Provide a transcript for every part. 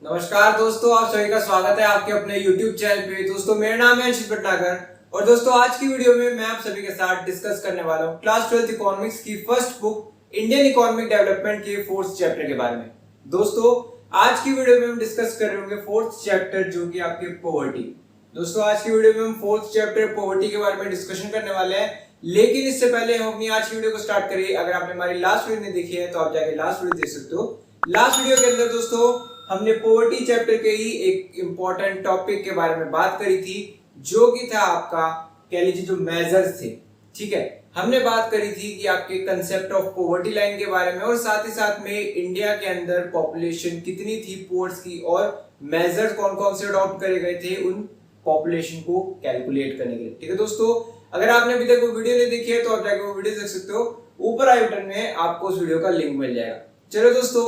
नमस्कार दोस्तों, आप सभी का स्वागत है आपके अपने YouTube चैनल पे। दोस्तों मेरा नाम है अंशित भटनागर और दोस्तों आज की वीडियो में मैं आप सभी के साथ डिस्कस करने वाला हूँ क्लास 12th इकोनॉमिक्स की first book Indian economic development के फोर्थ चैप्टर के बारे में। दोस्तों आज की वीडियो में हम डिस्कस कर रहे होंगे फोर्थ चैप्टर जो कि आपके पॉवर्टी। दोस्तों आज की वीडियो में हम फोर्थ चैप्टर पॉवर्टी के बारे में डिस्कशन करने वाले हैं, लेकिन इससे पहले हम अपनी आज की वीडियो को स्टार्ट करिए। अगर आपने हमारी लास्ट वीडियो नहीं देखी है तो आप जाके लास्ट वीडियो देख सकते हो। लास्ट वीडियो के अंदर दोस्तों हमने पॉवर्टी चैप्टर के ही एक इंपॉर्टेंट टॉपिक के बारे में बात करी थी, जो कि था आपका कह लीजिए जो मेजर्स थे। ठीक है, हमने बात करी थी कि आपके कंसेप्ट ऑफ पॉवर्टी लाइन के बारे में और साथ ही साथ में इंडिया के अंदर पॉपुलेशन कितनी थी पुअर्स की और मेजर्स कौन कौन से अडॉप्ट करे गए थे उन पॉपुलेशन को कैलकुलेट करने के लिए। ठीक है दोस्तों, अगर आपने अभी तक वो वीडियो नहीं देखी है तो आप जाके वो वीडियो देख सकते हो। ऊपर आई बटन में आपको उस वीडियो का लिंक मिल जाएगा। चलो दोस्तों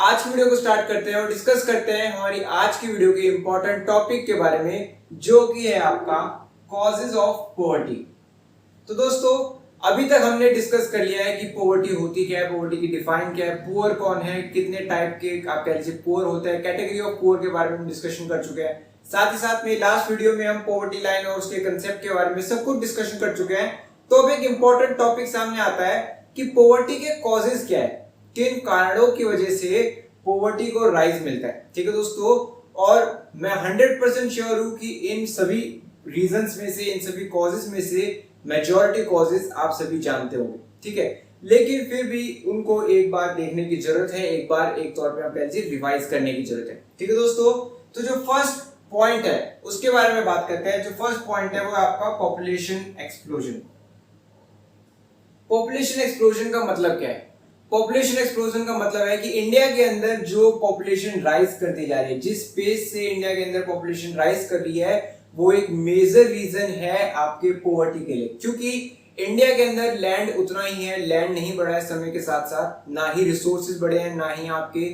आज की वीडियो को स्टार्ट करते हैं और डिस्कस करते हैं हमारी आज की वीडियो के इंपॉर्टेंट टॉपिक के बारे में, जो कि है आपका कॉजेज ऑफ पॉवर्टी। तो दोस्तों अभी तक हमने डिस्कस कर लिया है कि पॉवर्टी होती क्या है, पॉवर्टी की डिफाइन क्या है, पुअर कौन है, कितने टाइप के आप कह लीजिए पुअर होते हैं, कैटेगरी ऑफ पुअर के बारे में डिस्कशन कर चुके हैं। साथ ही साथ में लास्ट वीडियो में हम पॉवर्टी लाइन और उसके कंसेप्ट के बारे में सब कुछ डिस्कशन कर चुके हैं। तो अब एक इंपॉर्टेंट टॉपिक सामने आता है कि पॉवर्टी के कॉजेज क्या है, किन कारणों की वजह से पॉवर्टी को राइज मिलता है। ठीक है दोस्तों, और मैं 100% श्योर हूं कि इन सभी रीजंस में से, इन सभी कॉजेज में से मेजॉरिटी कॉजेज आप सभी जानते होंगे। ठीक है, लेकिन फिर भी उनको एक बार देखने की जरूरत है, एक बार एक तौर पे आप कह लीजिए रिवाइज करने की जरूरत है। ठीक है दोस्तों, तो जो फर्स्ट पॉइंट है उसके बारे में बात करते हैं। जो फर्स्ट पॉइंट है वो आपका पॉपुलेशन एक्सप्लोजन। पॉपुलेशन एक्सप्लोजन का मतलब क्या है? पॉपुलेशन एक्सप्लोजन का मतलब है कि इंडिया के अंदर जो पॉपुलेशन राइज करती जा रही है, जिस पेस से इंडिया के अंदर पॉपुलेशन राइज कर रही है, वो एक मेजर रीजन है आपके पॉवर्टी के लिए। क्योंकि इंडिया के अंदर लैंड उतना ही है, लैंड नहीं बढ़ा है समय के साथ साथ, ना ही रिसोर्सेज बढ़े हैं, ना ही आपके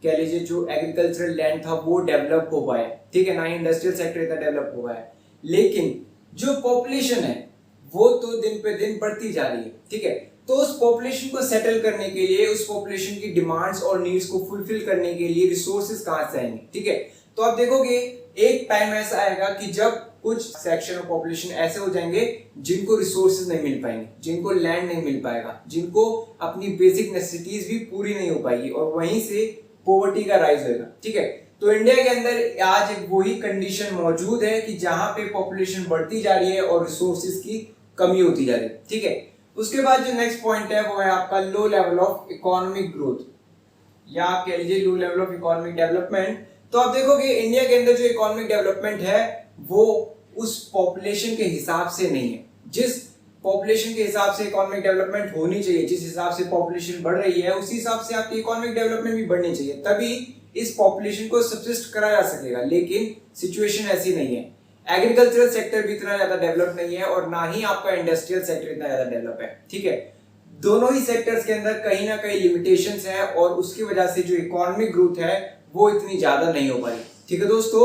कह लीजिए जो एग्रीकल्चरल लैंड था वो डेवलप हो पाया। ठीक है, ना ही इंडस्ट्रियल सेक्टर इतना डेवलप हुआ है। लेकिन जो पॉपुलेशन है वो तो दिन पे दिन बढ़ती जा रही है। ठीक है, तो उस पॉपुलेशन को सेटल करने के लिए, उस पॉपुलेशन की डिमांड्स और नीड्स को फुलफिल करने के लिए रिसोर्सेज कहां से आएंगे? ठीक है, तो आप देखोगे एक टाइम ऐसा आएगा कि जब कुछ सेक्शन ऑफ पॉपुलेशन ऐसे हो जाएंगे जिनको रिसोर्सेज नहीं मिल पाएंगे, जिनको लैंड नहीं मिल पाएगा, जिनको अपनी बेसिक नेसेसिटीज भी पूरी नहीं हो पाएगी, और वहीं से पॉवर्टी का राइज होगा। ठीक है, तो इंडिया के अंदर आज एक वही कंडीशन मौजूद है कि जहां पे पॉपुलेशन बढ़ती जा रही है और रिसोर्सेज की कमी होती जा रही है। ठीक है, उसके बाद जो नेक्स्ट पॉइंट है वो है आपका low level of economic growth, या आप कह लीजिए low level of economic development. तो आप देखोगे इंडिया के अंदर जो इकोनॉमिक डेवलपमेंट है वो उस पॉपुलेशन के हिसाब से नहीं है। जिस पॉपुलेशन के हिसाब से इकोनॉमिक डेवलपमेंट होनी चाहिए, जिस हिसाब से पॉपुलेशन बढ़ रही है, उसी हिसाब से आपकी इकोनॉमिक डेवलपमेंट भी बढ़नी चाहिए, तभी इस पॉपुलेशन को सब्सिस्ट करा जा सकेगा। लेकिन सिचुएशन ऐसी नहीं है। एग्रीकल्चरल सेक्टर भी इतना ज्यादा डेवलप नहीं है और ना ही आपका इंडस्ट्रियल सेक्टर इतना ज्यादा डेवलप है। ठीक है, दोनों ही सेक्टर्स के अंदर कहीं ना कहीं लिमिटेशंस है और उसकी वजह से जो इकोनॉमिक ग्रोथ है वो इतनी ज्यादा नहीं हो पाई। ठीक है दोस्तों,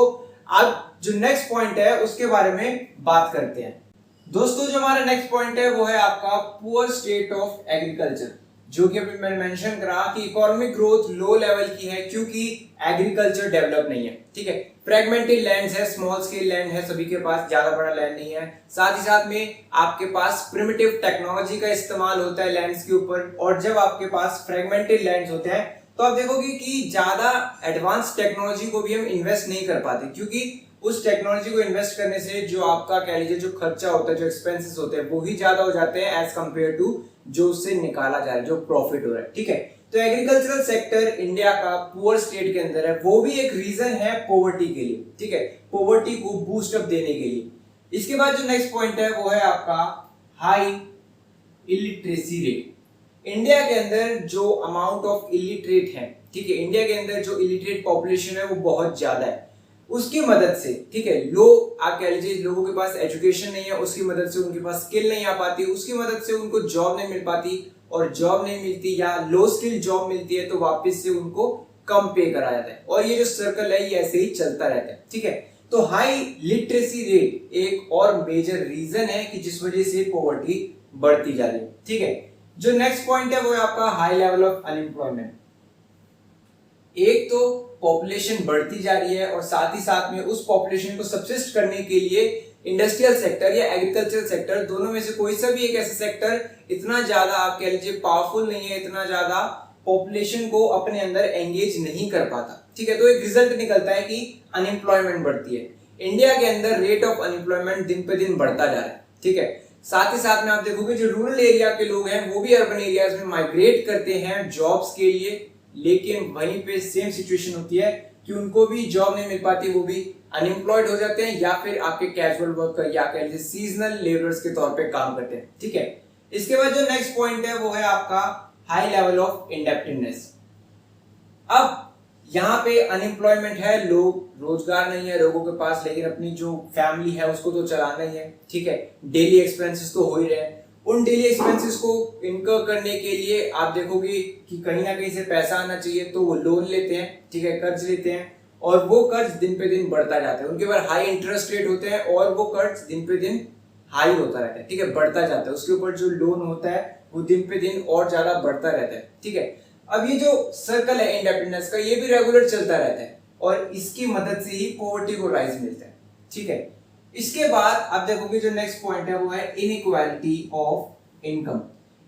अब जो नेक्स्ट पॉइंट है उसके बारे में बात करते हैं। दोस्तों जो हमारा नेक्स्ट पॉइंट है वो है आपका पुअर स्टेट ऑफ एग्रीकल्चर, जो कि अभी मैंने मेंशन करा कि इकोनॉमिक ग्रोथ लो लेवल की है क्योंकि एग्रीकल्चर डेवलप नहीं है। ठीक है, फ्रेगमेंटेड लैंड्स है, स्मॉल स्केल लैंड है सभी के पास, ज्यादा बड़ा लैंड नहीं है। साथ ही साथ में आपके पास प्रिमिटिव टेक्नोलॉजी का इस्तेमाल होता है लैंड्स के ऊपर, और जब आपके पास फ्रेगमेंटेड लैंड्स होते हैं तो आप देखोगे कि ज्यादा एडवांस टेक्नोलॉजी को भी हम इन्वेस्ट नहीं कर पाते, क्योंकि उस टेक्नोलॉजी को इन्वेस्ट करने से जो आपका कह लीजिए जो खर्चा होता है, जो एक्सपेंसेस होते हैं वो ही ज्यादा हो जाते हैं एज कंपेयर टू जो उससे निकाला जा रहा है, जो प्रॉफिट हो रहा है। ठीक है, तो एग्रीकल्चरल सेक्टर इंडिया का पुअर स्टेट के अंदर है, वो भी एक रीजन है पॉवर्टी के लिए। ठीक है, पॉवर्टी को बूस्ट अप देने के लिए। इसके बाद जो नेक्स्ट पॉइंट है वो है आपका हाई इलिटरेसी रेट। इंडिया के अंदर जो अमाउंट ऑफ इलिटरेट है, ठीक है, इंडिया के अंदर जो इलिटरेट पॉपुलेशन है वो बहुत ज्यादा है। उसकी मदद से, ठीक है, लोग आप कह लीजिए लोगों के पास एजुकेशन नहीं है, उसकी मदद से उनके पास स्किल नहीं आ पाती, उसकी मदद से उनको जॉब नहीं मिल पाती, और जॉब नहीं मिलती या लो स्किल जॉब मिलती है तो वापस से उनको कम पे करा जाता है, और ये जो सर्कल है ये ऐसे ही चलता रहता है। ठीक है, तो हाई लिटरेसी रेट एक और मेजर रीजन है कि जिस वजह से पॉवर्टी बढ़ती जा रही है। ठीक है, जो नेक्स्ट पॉइंट है वो है आपका हाई लेवल ऑफ अनएम्प्लॉयमेंट। एक तो पॉपुलेशन बढ़ती जा रही है और साथ ही साथ में उस पॉपुलेशन को सब्सिस्ट करने के लिए इंडस्ट्रियल सेक्टर या एग्रीकल्चर सेक्टर, दोनों में से कोई सा भी एक ऐसा सेक्टर इतना ज्यादा आप कह लीजिए पावरफुल नहीं है, इतना ज्यादा पॉपुलेशन को अपने अंदर एंगेज नहीं कर पाता। ठीक है, तो एक रिजल्ट निकलता है कि अनएम्प्लॉयमेंट बढ़ती है। इंडिया के अंदर रेट ऑफ अनएम्प्लॉयमेंट दिन पे दिन बढ़ता जा रहा है। ठीक है, साथ ही साथ में आप देखोगे जो रूरल एरिया के लोग हैं वो भी अर्बन एरियाज में माइग्रेट करते हैं जॉब्स के लिए, लेकिन वहीं पे सेम सिचुएशन होती है कि उनको भी जॉब नहीं मिल पाती, वो भी अनएम्प्लॉयड हो जाते हैं या फिर आपके कैजुअल वर्कर या कह लीजिए सीजनल लेबरर्स के तौर पे काम करते हैं। ठीक है, इसके बाद जो नेक्स्ट पॉइंट है वो है आपका हाई लेवल ऑफ इंडेप्टेडनेस। अब यहाँ पे अनएम्प्लॉयमेंट है, लोग रोजगार नहीं है लोगों के पास, लेकिन अपनी जो फैमिली है उसको तो चलाना ही है। ठीक है, डेली एक्सपेंसेस तो हो ही रहे हैं, उन डेली एक्सपेंसेस को इनकर करने के लिए आप देखोगे कि कहीं ना कहीं से पैसा आना चाहिए, तो वो लोन लेते हैं। ठीक है, कर्ज लेते हैं और वो कर्ज दिन पे दिन बढ़ता जाता है, उनके ऊपर हाई इंटरेस्ट रेट होते हैं और वो कर्ज दिन पे दिन हाई होता रहता है। ठीक है, बढ़ता जाता है, उसके ऊपर जो लोन होता है वो दिन पे दिन और ज्यादा बढ़ता रहता है। ठीक है, अब ये जो सर्कल है इंडेपेंडेंस का, ये भी रेगुलर चलता रहता है और इसकी मदद से ही पॉवर्टी को राइज मिलता है। ठीक है, इसके बाद आप देखोगे जो नेक्स्ट पॉइंट है वो है इनइक्वालिटी ऑफ इनकम।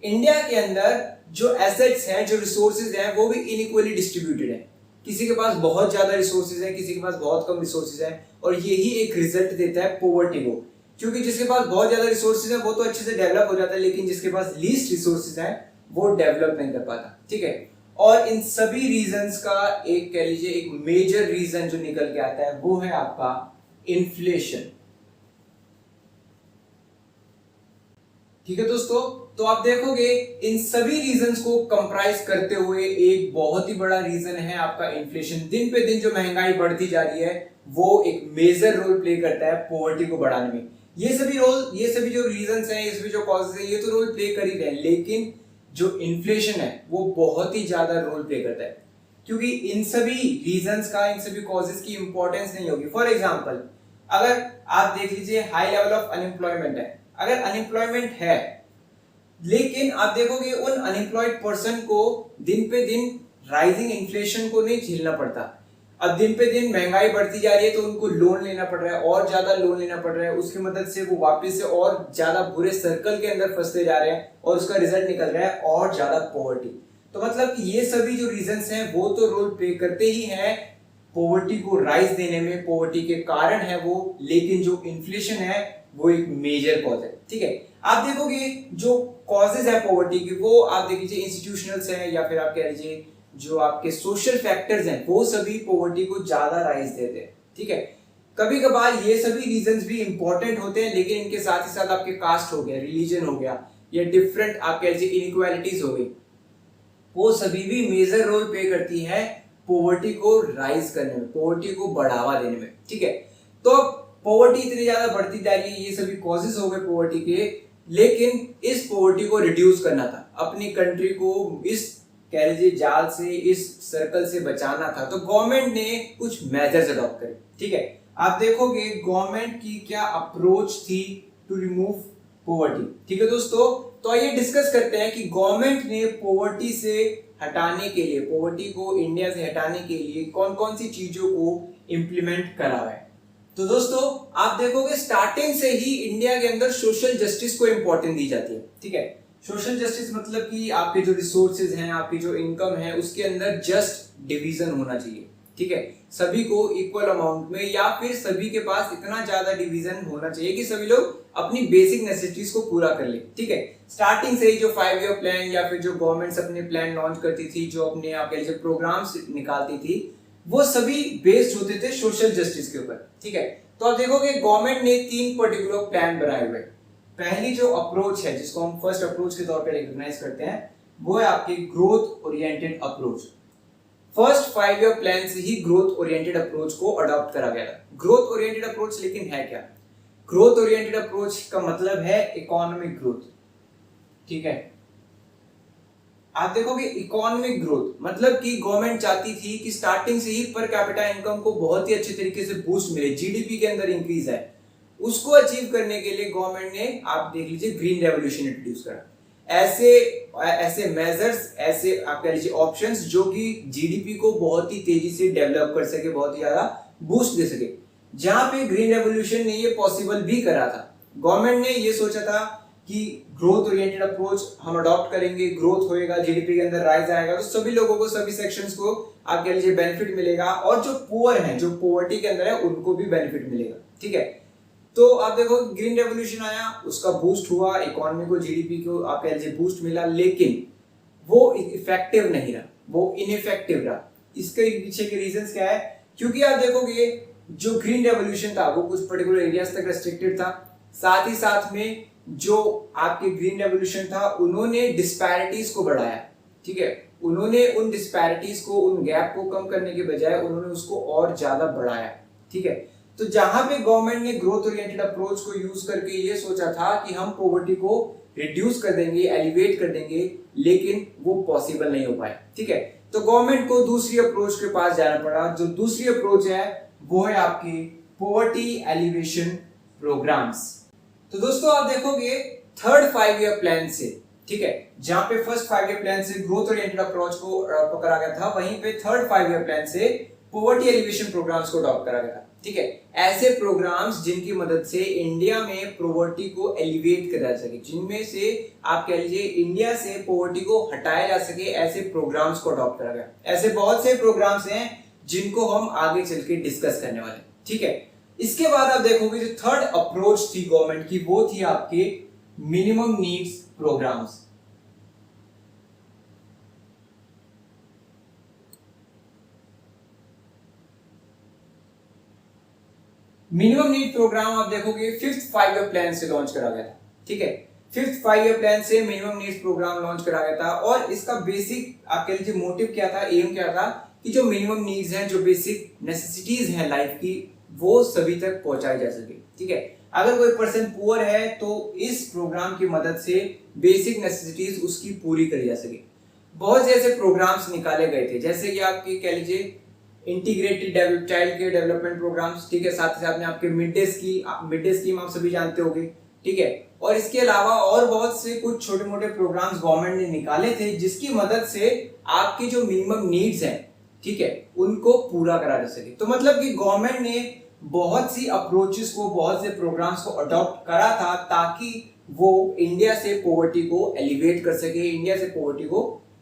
इंडिया के अंदर जो एसेट्स हैं, जो रिसोर्सेज हैं, वो भी इनइक्वली डिस्ट्रीब्यूटेड है। किसी के पास बहुत ज्यादा रिसोर्सेज है, किसी के पास बहुत कम रिसोर्सेज है, और यही एक रिजल्ट देता है पॉवर्टी को। क्योंकि जिसके पास बहुत ज्यादा रिसोर्सेज है वो तो अच्छे से डेवलप हो जाता है, लेकिन जिसके पास लीस्ट रिसोर्सेज है वो डेवलप नहीं कर पाता। ठीक है, और इन सभी रीजंस का एक कह लीजिए एक मेजर रीजन जो निकल के आता है वो है आपका इन्फ्लेशन। ठीक है दोस्तों, तो आप देखोगे इन सभी रीजंस को कंप्राइज करते हुए एक बहुत ही बड़ा रीजन है आपका इन्फ्लेशन। दिन पे दिन जो महंगाई बढ़ती जा रही है वो एक मेजर रोल प्ले करता है पॉवर्टी को बढ़ाने में। ये सभी जो रीजंस हैं, ये सभी जो कॉजेज हैं, ये तो रोल प्ले कर ही रहे हैं, लेकिन जो इन्फ्लेशन है वो बहुत ही ज्यादा रोल प्ले करता है, क्योंकि इन सभी रीजंस का, इन सभी कॉजेज की इंपॉर्टेंस नहीं होगी। फॉर एग्जांपल, अगर आप देख लीजिए हाई लेवल ऑफ अनएम्प्लॉयमेंट है, अगर अनएम्प्लॉयमेंट है लेकिन आप देखोगे उन अनएम्प्लॉयड पर्सन को दिन पे दिन राइजिंग इन्फ्लेशन को नहीं झेलना पड़ता। अब दिन पे दिन महंगाई बढ़ती जा रही है तो उनको लोन लेना पड़ रहा है, और ज्यादा लोन लेना पड़ रहा है, उसकी मदद से वो वापस से और ज्यादा बुरे सर्कल के अंदर फंसते जा रहे हैं और उसका रिजल्ट निकल रहा है और ज्यादा पॉवर्टी। तो मतलब कि ये सभी जो रीजंस हैं वो तो रोल प्ले करते ही हैं पॉवर्टी को राइज देने में, पॉवर्टी के कारण है वो, लेकिन जो इन्फ्लेशन है वो एक मेजर कॉज है। ठीक है, आप देखोगे जो कॉजेज है पॉवर्टी की वो आप देख लीजिए इंस्टीट्यूशनल्स हैं या फिर आप कह लीजिए जो आपके सोशल फैक्टर्स हैं, वो सभी पॉवर्टी को ज्यादा राइज देते हैं। ठीक है, कभी कभार ये सभी रीजंस भी इंपॉर्टेंट होते हैं, लेकिन इनके साथ ही साथ आपके कास्ट हो गया, रिलीजन हो गया, या डिफरेंट आप कह लीजिए इनइक्वालिटीज हो गई, वो सभी भी मेजर रोल प्ले करती है पॉवर्टी को राइज करने में, पॉवर्टी को बढ़ावा देने में। ठीक है, तो पॉवर्टी इतनी ज्यादा बढ़ती जा रही है, ये सभी कॉजेज हो गए पॉवर्टी के, लेकिन इस पॉवर्टी को रिड्यूस करना था, अपनी कंट्री को इस कह लीजिए जाल से, इस सर्कल से बचाना था, तो गवर्नमेंट ने कुछ मेजर्स अडॉप्ट करे। ठीक है, आप देखोगे गवर्नमेंट की क्या अप्रोच थी टू रिमूव पॉवर्टी। ठीक है दोस्तों, तो आइए डिस्कस करते हैं कि गवर्नमेंट ने पॉवर्टी से हटाने के लिए, पॉवर्टी को इंडिया से हटाने के लिए कौन कौन सी चीजों को इंप्लीमेंट करा है। तो दोस्तों आप देखोगे स्टार्टिंग से ही इंडिया के अंदर सोशल जस्टिस को इंपॉर्टेंस दी जाती है। ठीक है, सोशल जस्टिस मतलब कि आपके जो रिसोर्सेज हैं, आपकी जो इनकम है, उसके अंदर जस्ट डिवीजन होना चाहिए। ठीक है, सभी को इक्वल अमाउंट में, या फिर सभी के पास इतना ज्यादा डिवीजन होना चाहिए कि सभी लोग अपनी बेसिक नेसेसिटीज को पूरा कर ले। ठीक है, स्टार्टिंग से ही जो 5 ईयर प्लान या फिर जो गवर्नमेंट अपने प्लान लॉन्च करती थी, जो अपने आप जो प्रोग्राम्स निकालती थी, वो सभी बेस्ड होते थे सोशल जस्टिस के ऊपर। ठीक है, तो आप देखोगे गवर्नमेंट ने 3 पर्टिकुलर प्लान बनाए हुए। पहली जो अप्रोच है, जिसको हम फर्स्ट अप्रोच के तौर पे रिकॉग्नाइज करते हैं, वो है आपकी growth oriented approach. First 5 year plan से ही ग्रोथ ओरिएंटेड अप्रोच को अडॉप्ट करा गया था। ग्रोथ ओरिएंटेड अप्रोच लेकिन है क्या? ग्रोथ ओरिएंटेड अप्रोच का मतलब है इकोनॉमिक ग्रोथ। ठीक है, आप देखोगे इकोनॉमिक ग्रोथ मतलब कि गवर्नमेंट चाहती थी कि स्टार्टिंग से ही पर कैपिटा इनकम को बहुत ही अच्छे तरीके से बूस्ट मिले, जीडीपी के अंदर इंक्रीज है। उसको अचीव करने के लिए गवर्नमेंट ने आप देख लीजिए ग्रीन रेवोल्यूशन इंट्रोड्यूस करा। ऐसे ऐसे मेजर्स, ऐसे आप कह लीजिए ऑप्शंस जो कि जीडीपी को बहुत ही तेजी से डेवलप कर सके, बहुत ही ज्यादा बूस्ट दे सके। जहां पे ग्रीन रेवोल्यूशन ने ये पॉसिबल भी करा था। गवर्नमेंट ने ये सोचा था कि ग्रोथ ओरिएंटेड अप्रोच हम अडॉप्ट करेंगे, ग्रोथ होएगा, जीडीपी के अंदर राइज आएगा, तो सभी लोगों को, सभी सेक्शंस को आप कह लीजिए बेनिफिट मिलेगा, और जो पुअर हैं, जो पॉवर्टी के अंदर है, उनको भी बेनिफिट मिलेगा। ठीक है, तो आप देखो ग्रीन रेवोल्यूशन आया, उसका बूस्ट हुआ, इकोनॉमी को, जीडीपी को आप कह लीजिए बूस्ट मिला, लेकिन वो इफेक्टिव नहीं रहा, वो इनइफेक्टिव रहा। इसके पीछे के रीजंस क्या है? क्योंकि आप देखोगे जो ग्रीन रेवोल्यूशन था वो कुछ पर्टिकुलर एरियाज तक रेस्ट्रिक्टेड था। साथ ही साथ में जो आपके ग्रीन रेवोल्यूशन था, उन्होंने डिस्पैरिटीज को बढ़ाया। ठीक है, उन्होंने उन डिस्पैरिटीज को, उन गैप को कम करने के बजाय उन्होंने उसको और ज्यादा बढ़ाया। ठीक है, तो जहां पे गवर्नमेंट ने ग्रोथ ओरिएंटेड अप्रोच को यूज करके ये सोचा था कि हम पॉवर्टी को रिड्यूस कर देंगे, एलिवेट कर देंगे, लेकिन वो पॉसिबल नहीं हो पाया। ठीक है, तो गवर्नमेंट को दूसरी अप्रोच के पास जाना पड़ा। जो दूसरी अप्रोच है वो है आपके पॉवर्टी एलिवेशन प्रोग्राम्स। तो दोस्तों आप देखोगे थर्ड 5 ईयर प्लान से, ठीक है, जहां पे फर्स्ट 5 ईयर प्लान से ग्रोथ ओरिएंटेड अप्रोच को पकड़ा गया था, वहीं पे थर्ड 5 ईयर प्लान से पॉवर्टी एलिवेशन प्रोग्राम्स को अडॉप्ट करा गया था। ठीक है, ऐसे प्रोग्राम्स जिनकी मदद से इंडिया में पॉवर्टी को एलिवेट करा सके, जिनमें से आप कह लीजिए इंडिया से पॉवर्टी को हटाया जा सके, ऐसे प्रोग्राम्स को अडॉप्ट करा गया। ऐसे बहुत से प्रोग्राम्स हैं जिनको हम आगे चल के डिस्कस करने वाले हैं। ठीक है, इसके बाद आप देखोगे जो थर्ड अप्रोच थी गवर्नमेंट की, वो थी आपके minimum needs programmes. Minimum need programme आप देखोगे फिफ्थ 5 ईयर प्लान से लॉन्च करा गया था। ठीक है, फिफ्थ 5 ईयर प्लान से मिनिमम नीड्स प्रोग्राम लॉन्च करा गया था, और इसका बेसिक आप कह लीजिए मोटिव क्या था, एम क्या था, कि जो मिनिमम नीड्स हैं, जो बेसिक नेसेसिटीज हैं लाइफ की, वो सभी तक पहुंचाई जा सके। ठीक है, अगर कोई पर्सन पुअर है तो इस प्रोग्राम की मदद से बेसिक नेसेसिटीज उसकी पूरी करी जा सके। बहुत से ऐसे प्रोग्राम्स निकाले गए थे, जैसे कि आपके कह लीजिए integrated child care development programmes. ठीक है, साथ ही साथ में आपके मिड डे स्कीम आप सभी जानते होंगे। ठीक है, और इसके अलावा और बहुत से कुछ छोटे मोटे प्रोग्राम्स गवर्नमेंट ने निकाले थे, जिसकी मदद से आपकी जो मिनिमम नीड्स हैं, ठीक है, उनको पूरा करा जा सके। तो मतलब कि गवर्नमेंट ने बहुत सी अप्रोचेस को, बहुत से प्रोग्राम्स को अडॉप्ट करा था, ताकि वो इंडिया से पॉवर्टी को एलिवेट कर सके, इंडिया से पॉवर्टी को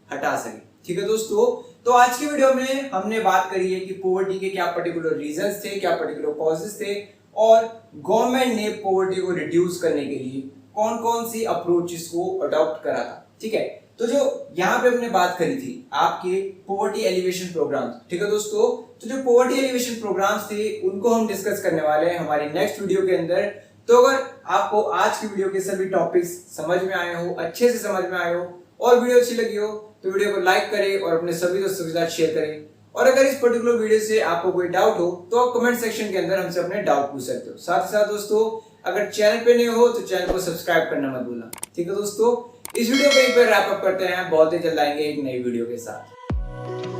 हटा सके। ठीक है दोस्तों, तो आज की वीडियो में हमने बात करी है कि पॉवर्टी के क्या पर्टिकुलर रीजंस थे, क्या पर्टिकुलर कॉजेस थे, और गवर्नमेंट ने पॉवर्टी को रिड्यूस करने के लिए कौन कौन सी अप्रोचेस को अडॉप्ट करा था। ठीक है, तो जो यहाँ पे हमने बात करी थी आपके पॉवर्टी एलिवेशन प्रोग्राम्स। ठीक है दोस्तों, तो जो पॉवर्टी एलिवेशन प्रोग्राम्स थे उनको हम डिस्कस करने वाले हैं हमारी नेक्स्ट वीडियो के अंदर। तो अगर आपको आज की वीडियो के सभी टॉपिक्स समझ में आए हो, अच्छे से समझ में आए हो, और वीडियो अच्छी लगी हो, तो वीडियो को लाइक करें और अपने सभी दोस्तों के साथ शेयर करें। और अगर इस पर्टिकुलर वीडियो से आपको कोई डाउट हो तो आप कमेंट सेक्शन के अंदर हमसे अपने डाउट पूछ सकते हो। साथ ही साथ दोस्तों, अगर चैनल पे नए हो तो चैनल को सब्सक्राइब करना मत भूलना। ठीक है दोस्तों, इस वीडियो को यहीं पर रैप अप करते हैं, बहुत ही जल्द आएंगे एक नई वीडियो के साथ।